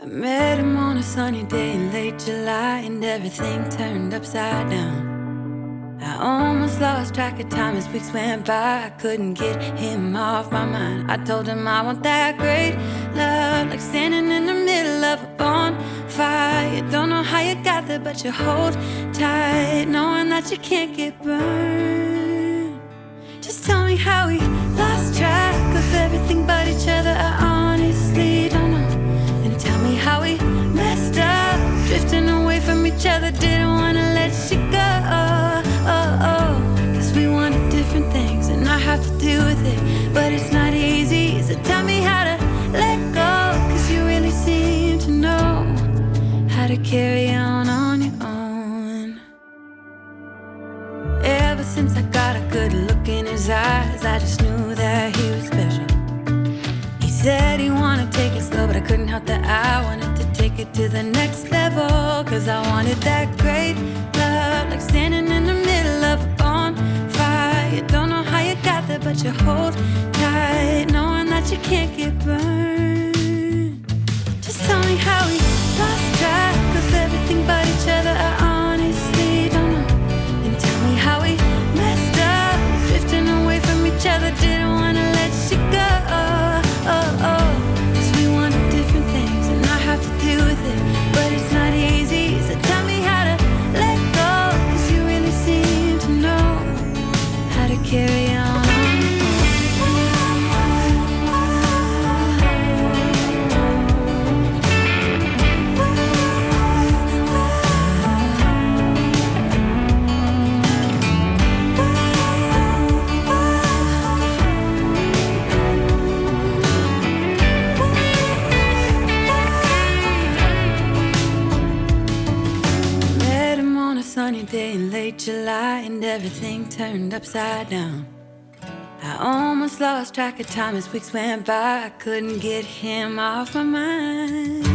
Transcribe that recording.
I met him on a sunny day in late July, and everything turned upside down. I almost lost track of time as weeks went by. I couldn't get him off my mind. I told him I want that great love, like standing in the middle of a bonfire. You don't know how you got there, but you hold tight, knowing that you can't get burned. Just tell me how we lost track of everything but each other. I honestly don't know. And tell me how we messed up, drifting away from each other. Didn't wanna let you go. Cause we wanted different things, and I have to deal with it, but it's not easy. So tell me how to let go, cause you really seem to know how to carry on your own. Ever since I got a good look in his eyes, I just knew that he was special. He said he wanted to take it slow, but I couldn't help that I wanted to take it to the next level. Cause I wanted that great love, like standing in the middle of a bonfire. You don't know how you got there, but you hold tight, knowing that you can't get burned. Just tell me how we lost track of everything but each other. I honestly don't know. And tell me how we messed up, drifting away from each other. Didn't wanna let you go. Cause we wanted different things, and I have to deal with it, but it's not easy. So tell me how to let go, cause you really seem to know how to carry on. Sunny day in late July, and everything turned upside down. I almost lost track of time as weeks went by. I couldn't get him off my mind.